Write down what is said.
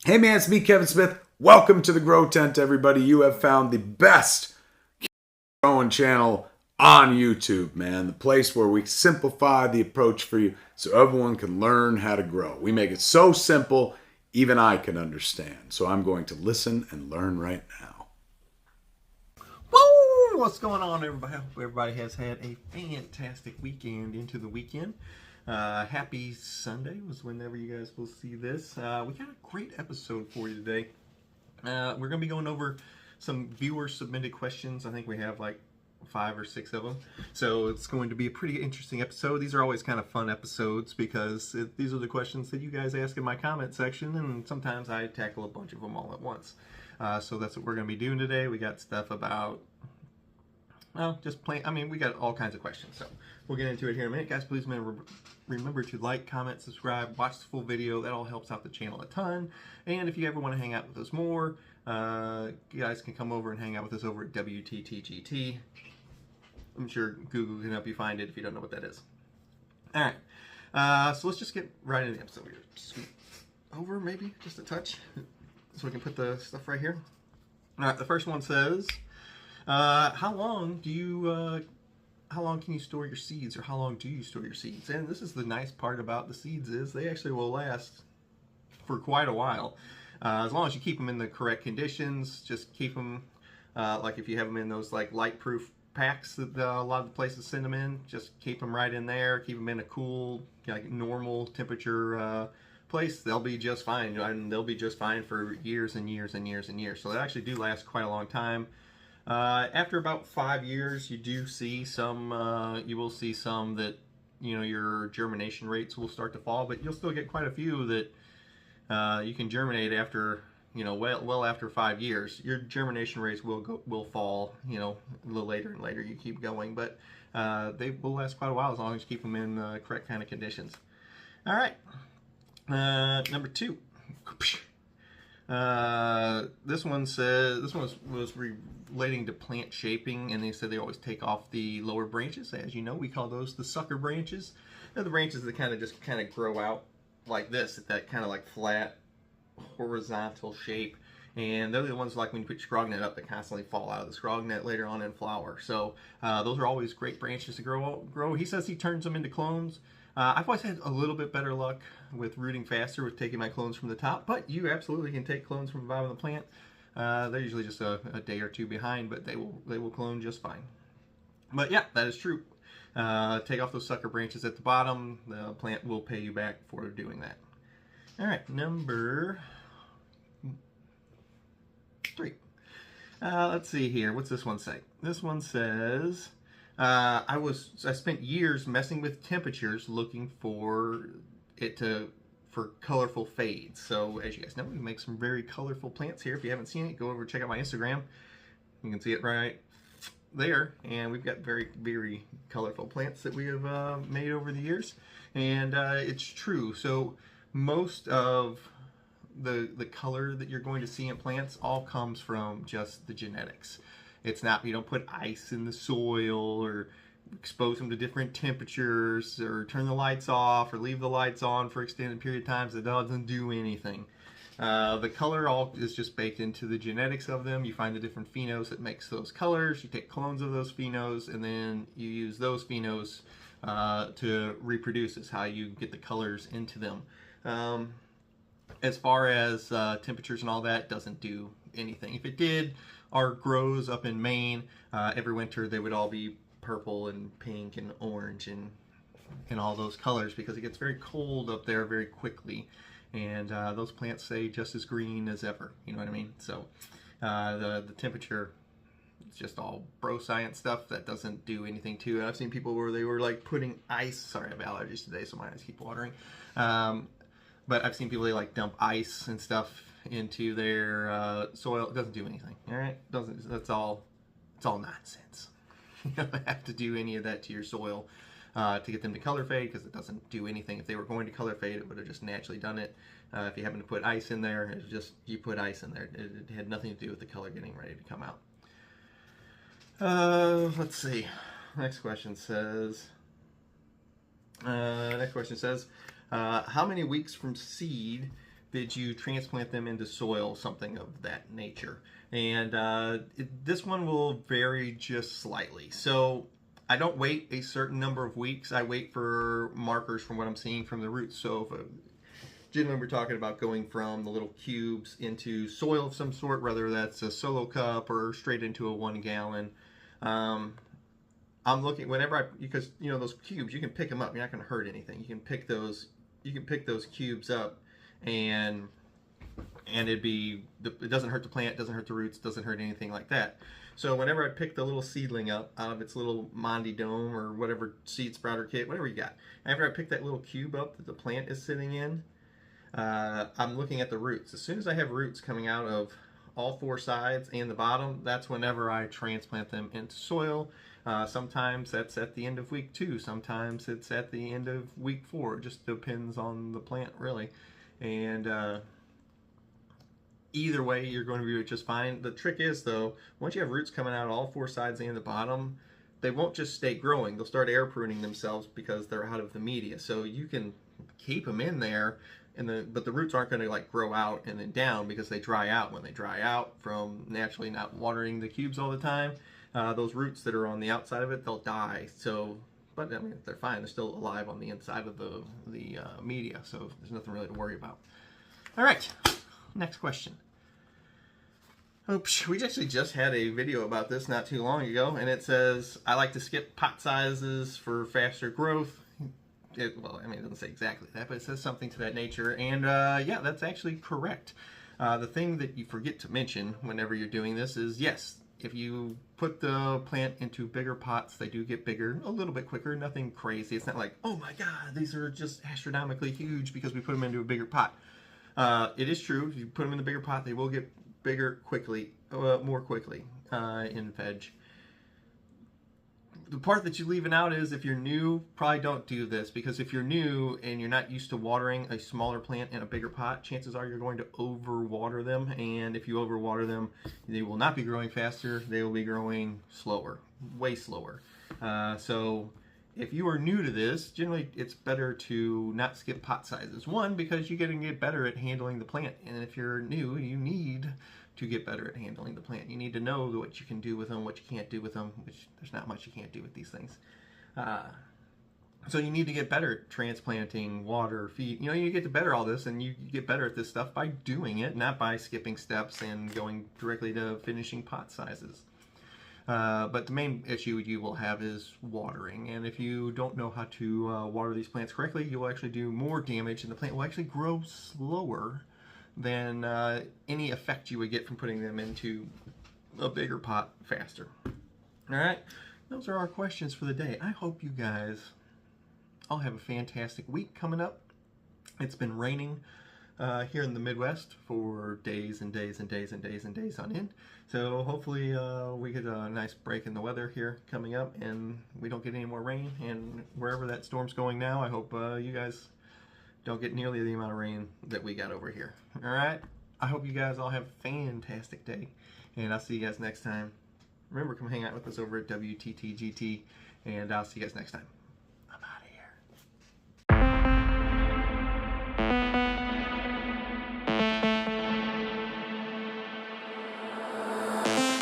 Hey man, it's me, Kevin Smith. Welcome to the Grow Tent, everybody. You have found the best growing channel on YouTube, man. The place where we simplify the approach for you so everyone can learn how to grow. We make it so simple, even I can understand. So I'm going to listen and learn right now. Woo! What's going on, everybody? Hope everybody has had a fantastic weekend into the weekend. Happy Sunday was whenever you guys will see this. We got a great episode for you today. We're going to be going over some viewer submitted questions. I think we have like 5 or 6 of them. So it's going to be a pretty interesting episode. These are always kind of fun episodes because these are the questions that you guys ask in my comment section, and sometimes I tackle a bunch of them all at once. So that's what we're going to be doing today. We got stuff about, well, just plain, we got all kinds of questions. So we'll get into it here in a minute. Guys, please remember to like, comment, subscribe, watch the full video. That all helps out the channel a ton. And if you ever want to hang out with us more, you guys can come over and hang out with us over at WTTGT. I'm sure Google can help you find it if you don't know what that is. All right, so let's just get right into the episode here. Scoot over, maybe, just a touch, so we can put the stuff right here. All right, the first one says, how long can you store your seeds, or how long do you store your seeds? And this is the nice part about the seeds is they actually will last for quite a while. As long as you keep them in the correct conditions, just keep them, like if you have them in those like light-proof packs that a lot of the places send them in, just keep them right in there, keep them in a cool, like normal temperature place, they'll be just fine, and they'll be just fine for years and years and years and years. So they actually do last quite a long time. After about 5 years, you do see some, you will see some that, your germination rates will start to fall, but you'll still get quite a few that you can germinate after, well after 5 years. Your germination rates will fall, a little later and later you keep going, but they will last quite a while as long as you keep them in the correct kind of conditions. All right, number 2. This one was relating to plant shaping, and they said they always take off the lower branches. As you know, we call those the sucker branches. They're the branches that kind of grow out like this, at that kind of like flat horizontal shape, and they're the ones like when you put scrognet up that constantly fall out of the scrognet later on in flower. So those are always great branches to grow. He says he turns them into clones. I've always had a little bit better luck with rooting faster with taking my clones from the top, but you absolutely can take clones from the bottom of the plant. They're usually just a day or two behind, but they will clone just fine. But yeah, that is true. Take off those sucker branches at the bottom. The plant will pay you back for doing that. All right, number 3. Let's see here. What's this one say? This one says, I spent years messing with temperatures looking for colorful fades. So as you guys know, we make some very colorful plants here. If you haven't seen it, go over and check out my Instagram. You can see it right there, and we've got very, very colorful plants that we have made over the years, and it's true. So most of the color that you're going to see in plants all comes from just the genetics. It's not, you don't put ice in the soil or expose them to different temperatures or turn the lights off or leave the lights on for extended period of times. It doesn't do anything. The color all is just baked into the genetics of them. You find the different phenos that makes those colors. You take clones of those phenos, and then you use those phenos to reproduce. Is how you get the colors into them. As far as temperatures and all that, doesn't do anything. If it did, our grows up in Maine, every winter they would all be purple and pink and orange and all those colors, because it gets very cold up there very quickly, and those plants stay just as green as ever. You know what I mean? So the temperature, it's just all bro science stuff that doesn't do anything to it. I've seen people where they were like putting ice. Sorry, I have allergies today, so my eyes keep watering. But I've seen people, they like dump ice and stuff into their soil. It doesn't do anything. All right, it's all nonsense. You don't have to do any of that to your soil to get them to color fade, because it doesn't do anything. If they were going to color fade, it would have just naturally done it. If you happen to put ice in there, it's just you put ice in there. It had nothing to do with the color getting ready to come out. Let's see. Next question says. How many weeks from seed that you transplant them into soil, something of that nature. And this one will vary just slightly. So I don't wait a certain number of weeks. I wait for markers from what I'm seeing from the roots. So if generally we're talking about going from the little cubes into soil of some sort, whether that's a solo cup or straight into a 1 gallon. I'm looking because those cubes, you can pick them up. You're not going to hurt anything. You can pick those cubes up, and it doesn't hurt the plant, doesn't hurt the roots, doesn't hurt anything like that. So whenever I pick the little seedling up out of its little Mondi Dome or whatever seed sprouter kit, whatever you got, after I pick that little cube up that the plant is sitting in, I'm looking at the roots. As soon as I have roots coming out of all 4 sides and the bottom, that's whenever I transplant them into soil. Sometimes that's at the end of week 2. Sometimes it's at the end of week 4. It just depends on the plant, really. And either way, you're going to be just fine. The trick is, though, once you have roots coming out all 4 sides and the bottom, they won't just stay growing. They'll start air pruning themselves because they're out of the media. So you can keep them in there, but the roots aren't going to like grow out and then down because they dry out. When they dry out from naturally not watering the cubes all the time, those roots that are on the outside of it, they'll die. So, but I mean, they're fine. They're still alive on the inside of the media. So there's nothing really to worry about. All right, next question. Oops, we actually just had a video about this not too long ago, and it says, I like to skip pot sizes for faster growth. It doesn't say exactly that, but it says something to that nature, and yeah, that's actually correct. The thing that you forget to mention whenever you're doing this is, yes, if you put the plant into bigger pots, they do get bigger a little bit quicker, nothing crazy. It's not like, oh my god, these are just astronomically huge because we put them into a bigger pot. It is true, if you put them in the bigger pot, they will get bigger quickly, more quickly in veg. The part that you're leaving out is if you're new, probably don't do this, because if you're new and you're not used to watering a smaller plant in a bigger pot, chances are you're going to overwater them, and if you overwater them, they will not be growing faster, they will be growing slower, way slower. So if you are new to this, generally it's better to not skip pot sizes. One, because you're going to get better at handling the plant, and if you're new, you need to get better at handling the plant. You need to know what you can do with them, what you can't do with them, which there's not much you can't do with these things. So you need to get better at transplanting, water, feed. You get better at all this, and you get better at this stuff by doing it, not by skipping steps and going directly to finishing pot sizes. But the main issue you will have is watering, and if you don't know how to water these plants correctly, you will actually do more damage, and the plant will actually grow slower than any effect you would get from putting them into a bigger pot faster. All right, those are our questions for the day. I hope you guys all have a fantastic week coming up. It's been raining here in the Midwest for days and days and days and days and days on end. So hopefully we get a nice break in the weather here coming up and we don't get any more rain. And wherever that storm's going now, I hope you guys don't get nearly the amount of rain that we got over here. All right? I hope you guys all have a fantastic day, and I'll see you guys next time. Remember, come hang out with us over at WTTGT, and I'll see you guys next time.